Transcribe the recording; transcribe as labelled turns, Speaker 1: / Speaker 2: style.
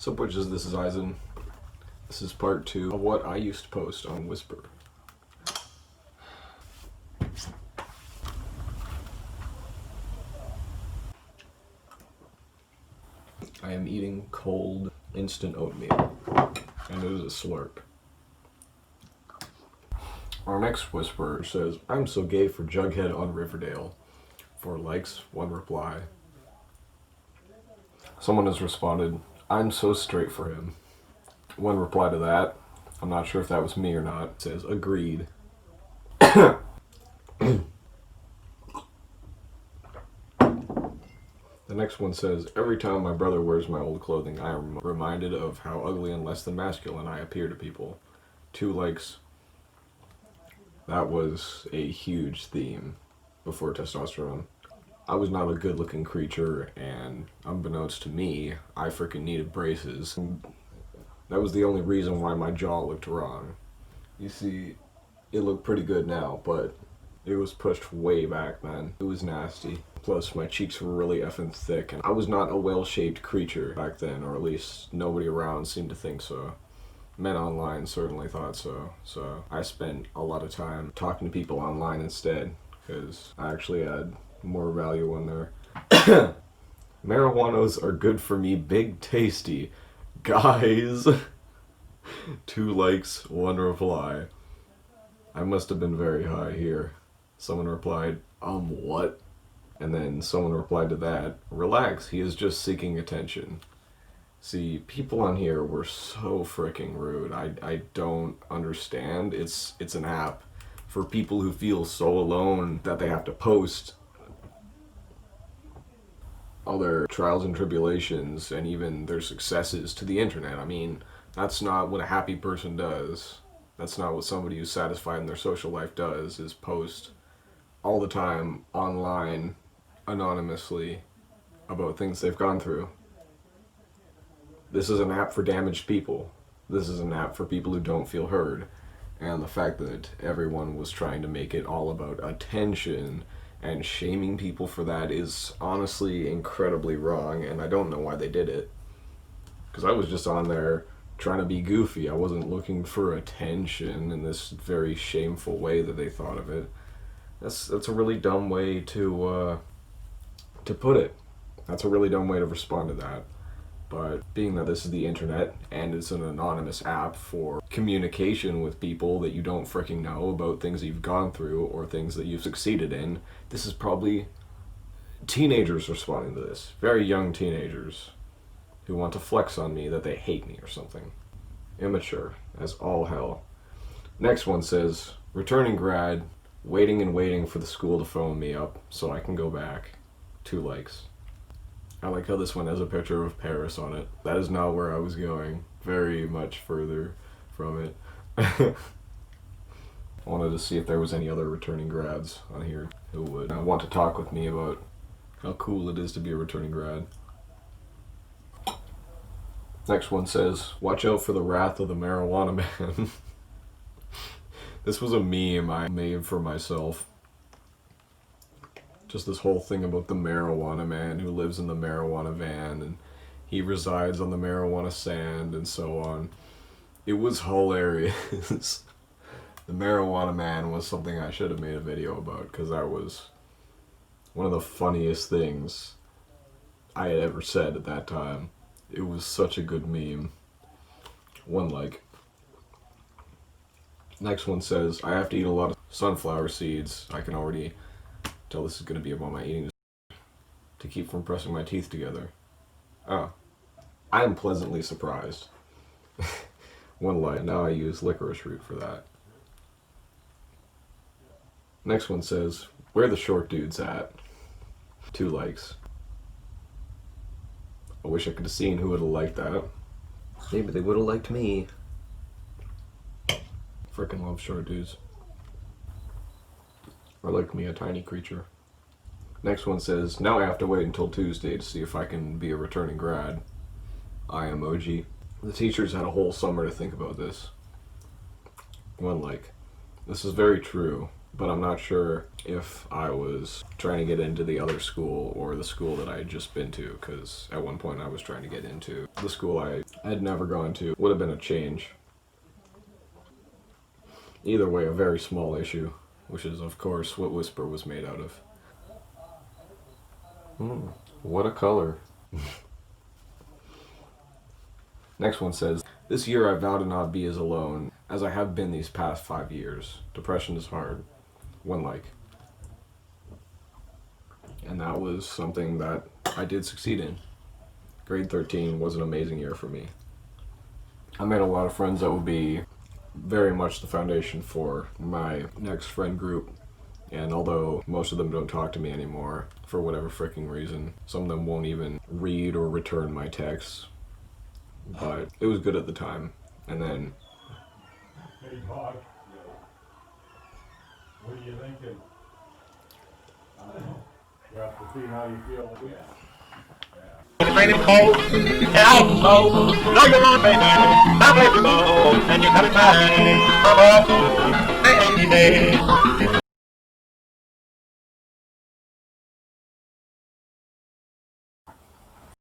Speaker 1: So bitches, this is Eisen. This is part 2 of what I used to post on Whisper. I am eating cold instant oatmeal, and it is a slurp. Our next Whisper says, "I'm so gay for Jughead on Riverdale." 4 likes, 1 reply. Someone has responded, "I'm so straight for him." 1 reply to that. I'm not sure if that was me or not. It says, "Agreed." The next one says, "Every time my brother wears my old clothing, I am reminded of how ugly and less than masculine I appear to people." 2 likes. That was a huge theme before testosterone. I was not a good looking creature, and unbeknownst to me, I freaking needed braces. That was the only reason why my jaw looked wrong. You see, it looked pretty good now, but it was pushed way back then. It was nasty. Plus, my cheeks were really effing thick, and I was not a well-shaped creature back then, or at least nobody around seemed to think so. Men online certainly thought so, so I spent a lot of time talking to people online instead, because I actually had more value on there. Marijuanos are good for me, big tasty. Guys! 2 likes, 1 reply. I must have been very high here. Someone replied, what? And then someone replied to that, "Relax, he is just seeking attention." See, people on here were so freaking rude. I don't understand. It's an app for people who feel so alone that they have to post all their trials and tribulations and even their successes to the internet. I mean, that's not what a happy person does. That's not what somebody who's satisfied in their social life does, is post all the time online anonymously about things they've gone through. This is an app for damaged people. This is an app for people who don't feel heard. And the fact that everyone was trying to make it all about attention and shaming people for that is honestly incredibly wrong, and I don't know why they did it. Because I was just on there trying to be goofy. I wasn't looking for attention in this very shameful way that they thought of it. That's a really dumb way to put it. That's a really dumb way to respond to that. But being that this is the internet and it's an anonymous app for communication with people that you don't freaking know about things that you've gone through or things that you've succeeded in, this is probably teenagers responding to this. Very young teenagers who want to flex on me that they hate me or something. Immature as all hell. Next one says, "Returning grad, waiting and waiting for the school to phone me up so I can go back." 2 likes. I like how this one has a picture of Paris on it. That is not where I was going. Very much further from it. I wanted to see if there was any other returning grads on here who would want to talk with me about how cool it is to be a returning grad. Next one says, "Watch out for the wrath of the marijuana man." This was a meme I made for myself. Just this whole thing about the marijuana man who lives in the marijuana van and he resides on the marijuana sand and so on. It was hilarious. The marijuana man was something I should have made a video about, because that was one of the funniest things I had ever said at that time. It was such a good meme. 1 like. Next one says, "I have to eat a lot of sunflower seeds. I can already tell this is going to be about my eating to keep from pressing my teeth together." Oh, I am pleasantly surprised. 1 like. Now I use licorice root for that. Next one says, "Where the short dudes at?" 2 likes. I wish I could have seen who would have liked that. Maybe they would have liked me. Frickin' love short dudes. Or like me, a tiny creature. Next one says, "Now I have to wait until Tuesday to see if I can be a returning grad." Eye emoji. The teachers had a whole summer to think about this. 1 like. This is very true. but I'm not sure if I was trying to get into the other school or the school that I had just been to, because at one point I was trying to get into the school I had never gone to. Would have been a change. Either way, a very small issue, which is, of course, what Whisper was made out of. What a color. Next one says, "This year I vow to not be as alone as I have been these past 5 years. Depression is hard." One like. And that was something that I did succeed in. Grade 13 was an amazing year for me. I made a lot of friends that would be very much the foundation for my next friend group. And although most of them don't talk to me anymore for whatever freaking reason, some of them won't even read or return my texts. But it was good at the time. And then...
Speaker 2: Hey, Doc. What are you thinking? You have to see how you feel. Yeah.
Speaker 3: It's raining cold, and I'm cold. No, you're not, baby. I'm ready to go, and you're coming back. Baby.